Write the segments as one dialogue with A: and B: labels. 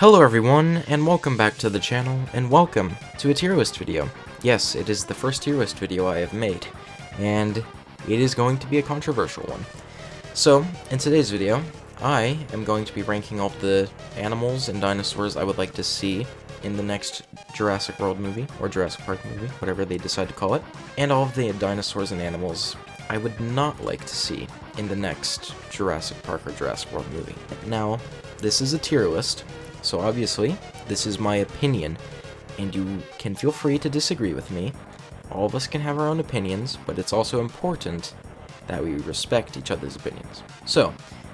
A: Hello everyone, and welcome back to the channel, and welcome to a tier list video. Yes, it is the first tier list video I have made, and it is going to be a controversial one. So, in today's video, I am going to be ranking all of the animals and dinosaurs I would like to see in the next Jurassic World movie, or Jurassic Park movie, whatever they decide to call it, and all of the dinosaurs and animals I would not like to see in the next Jurassic Park or Jurassic World movie. Now, this is a tier list, so obviously, this is my opinion, and you can feel free to disagree with me. All of us can have our own opinions, but it's also important that we respect each other's opinions. So,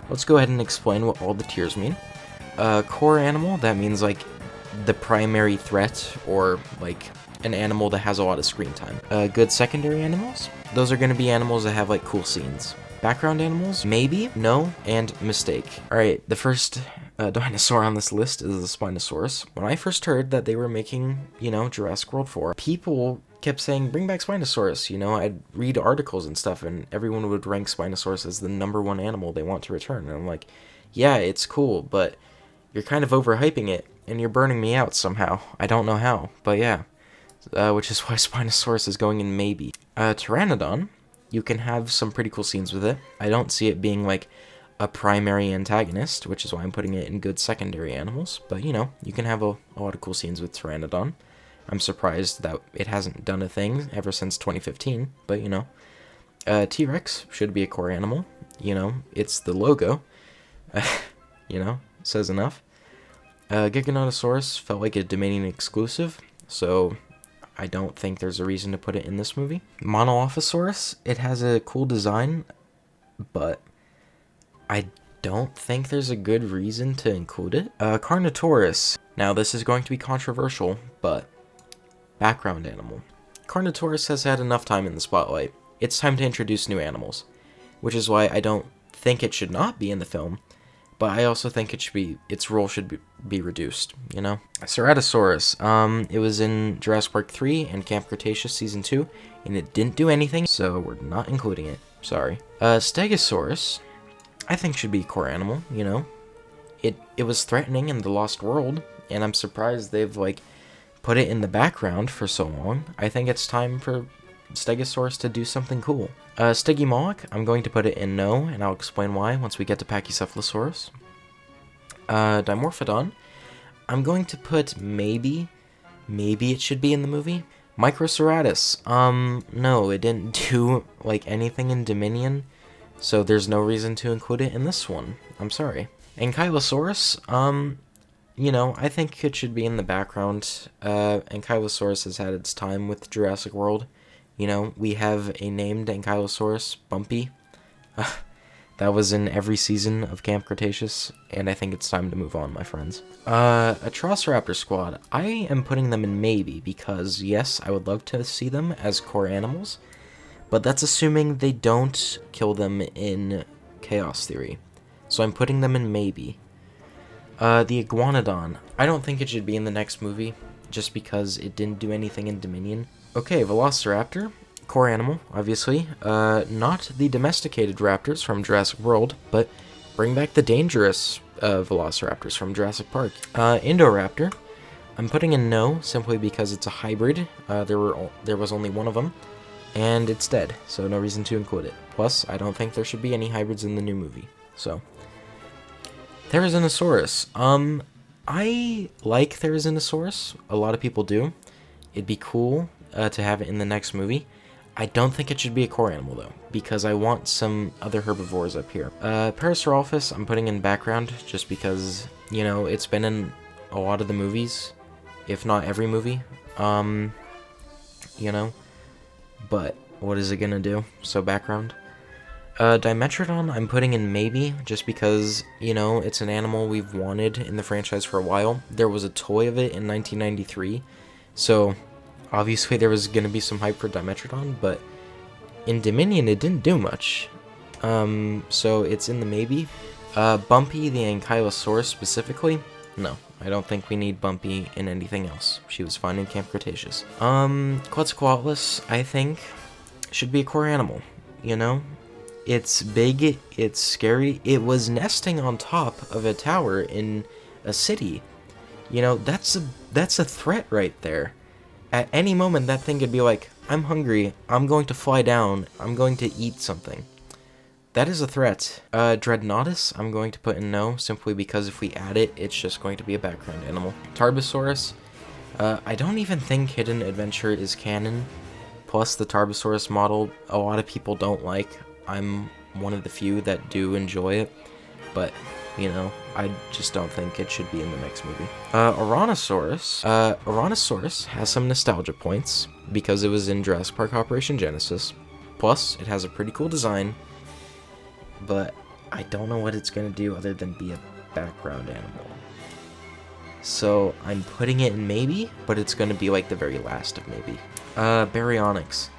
A: let's go ahead and explain what all the tiers mean. Core animal, that means like the primary threat, or like an animal that has a lot of screen time. Good secondary animals, those are going to be animals that have like cool scenes. Background animals, maybe, no, and mistake. Alright, the first dinosaur on this list is the Spinosaurus. When I first heard that they were making, Jurassic World 4, people kept saying, bring back Spinosaurus. I'd read articles and stuff, and everyone would rank Spinosaurus as the #1 animal they want to return. And I'm like, yeah, it's cool, but you're kind of overhyping it, and you're burning me out somehow. I don't know how, but yeah. Which is why Spinosaurus is going in maybe. Pteranodon, you can have some pretty cool scenes with it. I don't see it being like a primary antagonist, which is why I'm putting it in good secondary animals. But, you can have a lot of cool scenes with Pteranodon. I'm surprised that it hasn't done a thing ever since 2015, but, T-Rex should be a core animal. It's the logo. Says enough. Giganotosaurus felt like a Dominion exclusive, so I don't think there's a reason to put it in this movie. Monolophosaurus, it has a cool design, but I don't think there's a good reason to include it. Carnotaurus. Now, this is going to be controversial, but background animal. Carnotaurus has had enough time in the spotlight. It's time to introduce new animals, which is why I don't think it should not be in the film, but I also think its role should be reduced, Ceratosaurus, it was in Jurassic Park 3 and Camp Cretaceous Season 2, and it didn't do anything, so we're not including it. Sorry. Stegosaurus, I think should be a core animal, It was threatening in the Lost World, and I'm surprised they've, put it in the background for so long. I think it's time for Stegosaurus to do something cool. Stygimoloch, I'm going to put it in no, and I'll explain why once we get to Pachycephalosaurus. Dimorphodon, I'm going to put maybe it should be in the movie. Microceratus, no, it didn't do, anything in Dominion, so there's no reason to include it in this one. I'm sorry. Ankylosaurus, I think it should be in the background. Ankylosaurus has had its time with Jurassic World. We have a named Ankylosaurus, Bumpy. That was in every season of Camp Cretaceous, and I think it's time to move on, my friends. Atrociraptor Squad, I am putting them in maybe, because yes, I would love to see them as core animals, but that's assuming they don't kill them in Chaos Theory. So I'm putting them in maybe. The Iguanodon, I don't think it should be in the next movie, just because it didn't do anything in Dominion. Okay, Velociraptor, core animal, obviously. Not the domesticated raptors from Jurassic World, but bring back the dangerous Velociraptors from Jurassic Park. Indoraptor, I'm putting in no, simply because it's a hybrid. There was only one of them, and it's dead, so no reason to include it. Plus, I don't think there should be any hybrids in the new movie, so. Therizinosaurus, I like Therizinosaurus, a lot of people do. It'd be cool to have it in the next movie. I don't think it should be a core animal, though, because I want some other herbivores up here. Parasaurolophus, I'm putting in background, just because, it's been in a lot of the movies, if not every movie, but what is it gonna do? So background. Dimetrodon, I'm putting in maybe, just because, it's an animal we've wanted in the franchise for a while. There was a toy of it in 1993, so obviously there was going to be some hype for Dimetrodon, but in Dominion it didn't do much. So it's in the maybe. Bumpy, the Ankylosaurus specifically, no. I don't think we need Bumpy in anything else. She was fine in Camp Cretaceous. Quetzalcoatlus, I think, should be a core animal, It's big, it's scary. It was nesting on top of a tower in a city You know, that's a threat right there. At any moment, that thing could be like, I'm hungry, I'm going to fly down, I'm going to eat something. That is a threat. Dreadnoughtus, I'm going to put in no, simply because if we add it, it's just going to be a background animal. Tarbosaurus, I don't even think Hidden Adventure is canon. Plus, the Tarbosaurus model, a lot of people don't like. I'm one of the few that do enjoy it. But, you know, I just don't think it should be in the next movie. Ouranosaurus. Ouranosaurus has some nostalgia points because it was in Jurassic Park Operation Genesis. Plus, it has a pretty cool design. But I don't know what it's going to do other than be a background animal. So I'm putting it in maybe, but it's going to be like the very last of maybe. Baryonyx.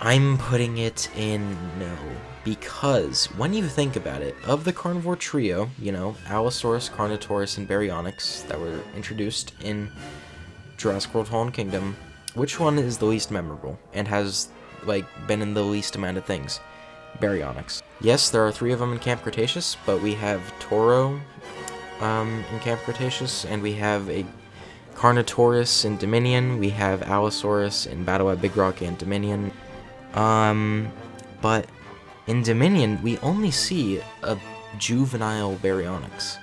A: I'm putting it in no, because when you think about it, of the carnivore trio, you know, Allosaurus, Carnotaurus, and Baryonyx that were introduced in Jurassic World Fallen Kingdom, which one is the least memorable and has, like, been in the least amount of things? Baryonyx. Yes, there are 3 of them in Camp Cretaceous, but we have Toro in Camp Cretaceous, and we have a Carnotaurus in Dominion, we have Allosaurus in Battle at Big Rock and Dominion. But in Dominion, we only see a juvenile Baryonyx.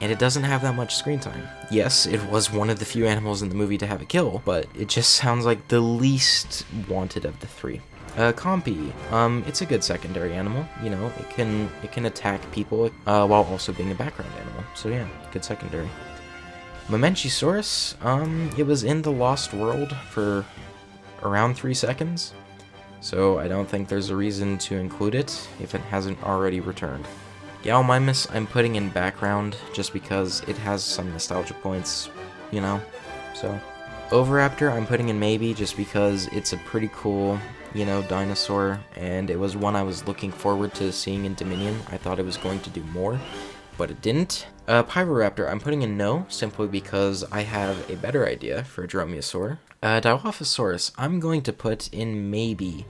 A: And it doesn't have that much screen time. Yes, it was one of the few animals in the movie to have a kill, but it just sounds like the least wanted of the 3. Compy. It's a good secondary animal. You know, it can attack people while also being a background animal. So yeah, good secondary. Mamenchisaurus. It was in the Lost World for around 3 seconds. So I don't think there's a reason to include it if it hasn't already returned. Gallimimus I'm putting in background just because it has some nostalgia points, you know, so. Oviraptor I'm putting in maybe just because it's a pretty cool, you know, dinosaur, and it was one I was looking forward to seeing in Dominion. I thought it was going to do more, but it didn't. Pyroraptor I'm putting in no, simply because I have a better idea for a Dromaeosaur. Dilophosaurus I'm going to put in maybe,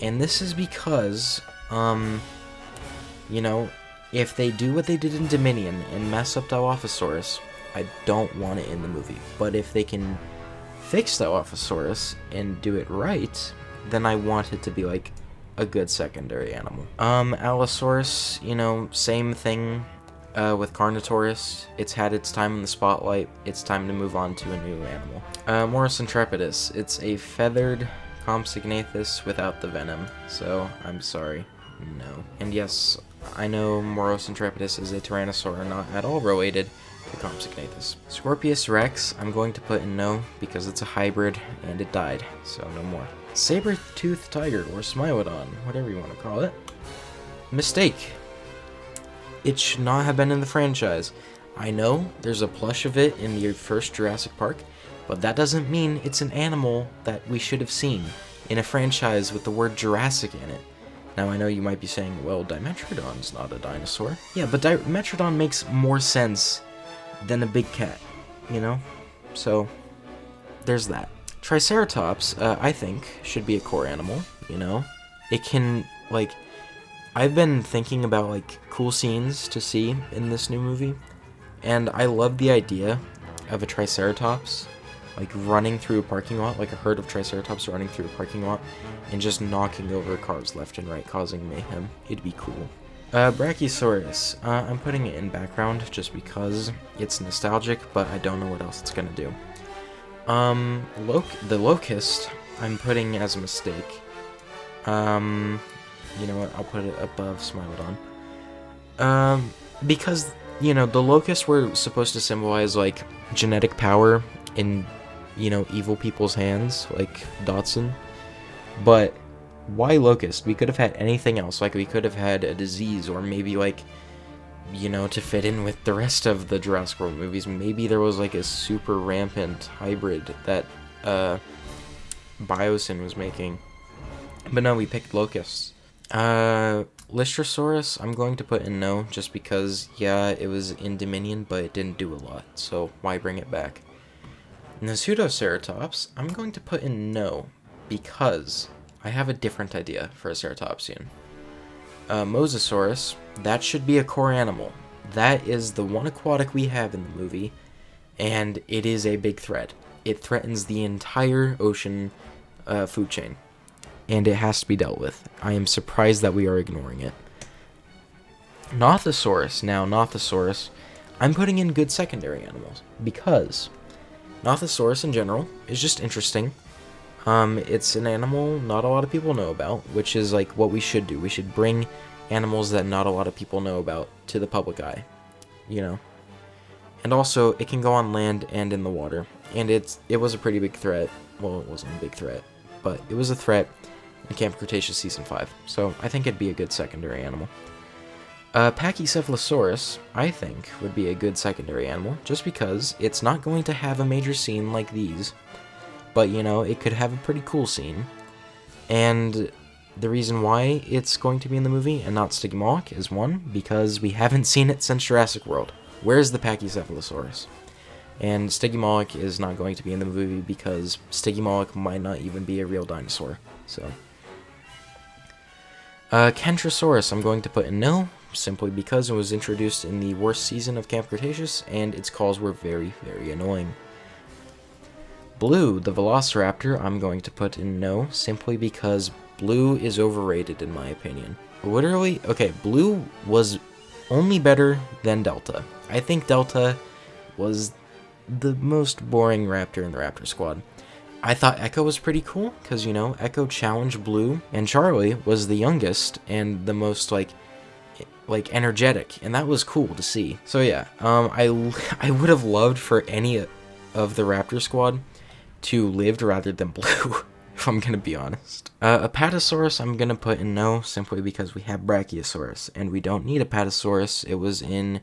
A: and this is because, you know, if they do what they did in Dominion and mess up Dilophosaurus, I don't want it in the movie. But if they can fix Dilophosaurus and do it right, then I want it to be like a good secondary animal. Allosaurus, you know, same thing with Carnotaurus. It's had its time in the spotlight. It's time to move on to a new animal. Morus intrepidus. It's a feathered Compsognathus without the venom, so I'm sorry, no. And yes, I know Morus intrepidus is a Tyrannosaur not at all related to Compsognathus. Scorpius rex, I'm going to put in no because it's a hybrid and it died, so no more. Saber-toothed tiger, or Smilodon, whatever you want to call it. Mistake. It should not have been in the franchise. I know there's a plush of it in the first Jurassic Park, but that doesn't mean it's an animal that we should have seen in a franchise with the word Jurassic in it. Now I know you might be saying, well, Dimetrodon's not a dinosaur. Yeah, but Dimetrodon makes more sense than a big cat, you know? So, there's that. Triceratops, I think, should be a core animal, you know? It can, like, I've been thinking about, like, cool scenes to see in this new movie, and I love the idea of a Triceratops, like, running through a parking lot, like a herd of Triceratops running through a parking lot, and just knocking over cars left and right, causing mayhem. It'd be cool. Brachiosaurus, I'm putting it in background just because it's nostalgic, but I don't know what else it's gonna do. The Locust, I'm putting as a mistake. You know what, I'll put it above Smilodon. Because, you know, the Locusts were supposed to symbolize, like, genetic power in, you know, evil people's hands, like Dotson. But why Locust? We could have had anything else. Like, we could have had a disease, or maybe, like, you know, to fit in with the rest of the Jurassic World movies, maybe there was, like, a super rampant hybrid that, Biosyn was making. But no, we picked Locusts. Lystrosaurus, I'm going to put in no, just because, yeah, it was in Dominion, but it didn't do a lot, so why bring it back? Pseudoceratops, I'm going to put in no, because I have a different idea for a ceratopsian. Mosasaurus, that should be a core animal. That is the one aquatic we have in the movie, and it is a big threat. It threatens the entire ocean food chain, and it has to be dealt with. I am surprised that we are ignoring it. Nothosaurus. Now, Nothosaurus, I'm putting in good secondary animals, because Nothosaurus in general is just interesting. It's an animal not a lot of people know about, which is like what we should do. We should bring animals that not a lot of people know about to the public eye, you know. And also, it can go on land and in the water, and it was a pretty big threat. Well, it wasn't a big threat, but it was a threat in Camp Cretaceous Season 5, so I think it'd be a good secondary animal. Pachycephalosaurus, I think, would be a good secondary animal, just because it's not going to have a major scene like these, but, you know, it could have a pretty cool scene. And the reason why it's going to be in the movie and not Stygimoloch is, one, because we haven't seen it since Jurassic World. Where's the Pachycephalosaurus? And Stygimoloch is not going to be in the movie because Stygimoloch might not even be a real dinosaur, so. Kentrosaurus I'm going to put in no, simply because it was introduced in the worst season of Camp Cretaceous, and its calls were very, very annoying. Blue, the Velociraptor, I'm going to put in no, simply because Blue is overrated in my opinion. Literally, okay, Blue was only better than Delta. I think Delta was the most boring raptor in the Raptor Squad. I thought Echo was pretty cool, because, you know, Echo challenged Blue, and Charlie was the youngest and the most, like energetic, and that was cool to see. So yeah, I would have loved for any of the Raptor Squad to live rather than Blue, if I'm gonna be honest. Apatosaurus I'm gonna put in no, simply because we have Brachiosaurus, and we don't need Apatosaurus. It was in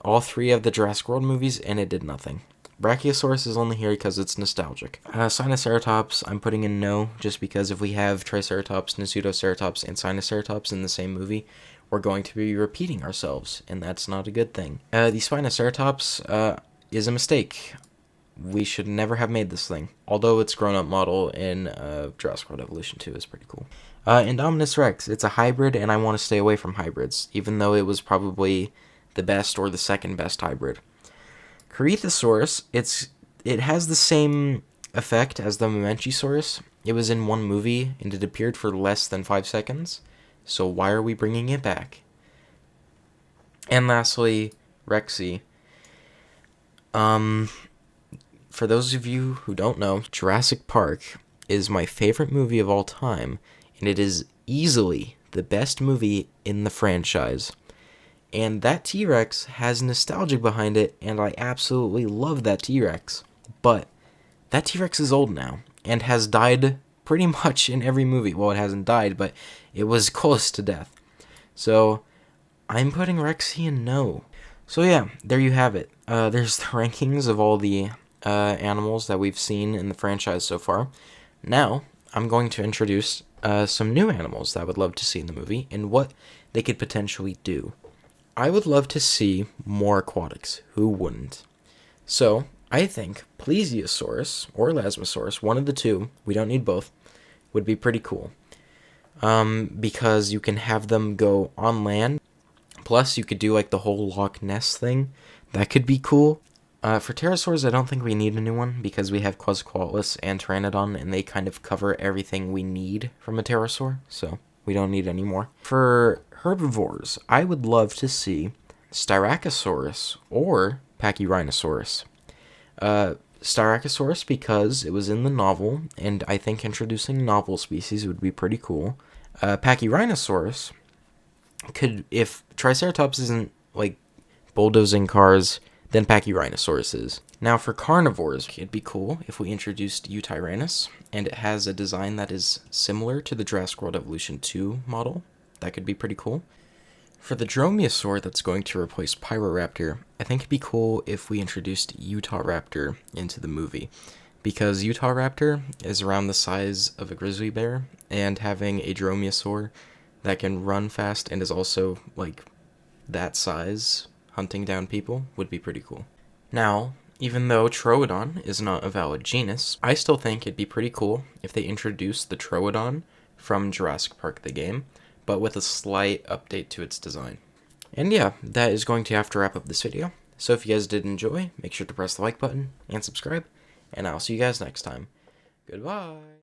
A: all 3 of the Jurassic World movies, and it did nothing. Brachiosaurus is only here because it's nostalgic. Sinoceratops, I'm putting in no, just because if we have Triceratops, Pseudoceratops, and Sinoceratops in the same movie, we're going to be repeating ourselves, and that's not a good thing. The Spinoceratops is a mistake. We should never have made this thing, although its grown-up model in Jurassic World Evolution 2 is pretty cool. Indominus Rex, it's a hybrid, and I want to stay away from hybrids, even though it was probably the best or the second best hybrid. Corythosaurus, it has the same effect as the Mamenchisaurus. It was in one movie, and it appeared for less than 5 seconds, so why are we bringing it back? And lastly, Rexy. For those of you who don't know, Jurassic Park is my favorite movie of all time, and it is easily the best movie in the franchise. And that T-Rex has nostalgia behind it, and I absolutely love that T-Rex. But that T-Rex is old now, and has died pretty much in every movie. Well, it hasn't died, but it was close to death. So, I'm putting Rexy in no. So yeah, there you have it. There's the rankings of all the animals that we've seen in the franchise so far. Now, I'm going to introduce some new animals that I would love to see in the movie, and what they could potentially do. I would love to see more aquatics. Who wouldn't? So, I think Plesiosaurus or Elasmosaurus, one of the two, we don't need both, would be pretty cool. Because you can have them go on land. Plus, you could do like the whole Loch Ness thing. That could be cool. For pterosaurs, I don't think we need a new one, because we have Quetzalcoatlus and Pteranodon, and they kind of cover everything we need from a pterosaur, so we don't need any more. For herbivores, I would love to see Styracosaurus or Pachyrhinosaurus. Styracosaurus because it was in the novel, and I think introducing novel species would be pretty cool. Pachyrhinosaurus could, if Triceratops isn't like bulldozing cars, then Pachyrhinosaurus is. Now for carnivores, it'd be cool if we introduced Eutyrannus, and it has a design that is similar to the Jurassic World Evolution 2 model. That could be pretty cool. For the Dromaeosaur that's going to replace Pyroraptor, I think it'd be cool if we introduced Utahraptor into the movie, because Utahraptor is around the size of a grizzly bear, and having a Dromaeosaur that can run fast and is also like that size hunting down people would be pretty cool. Now, even though Troodon is not a valid genus, I still think it'd be pretty cool if they introduced the Troodon from Jurassic Park the game, but with a slight update to its design. And yeah, that is going to have to wrap up this video. So if you guys did enjoy, make sure to press the like button and subscribe, and I'll see you guys next time. Goodbye!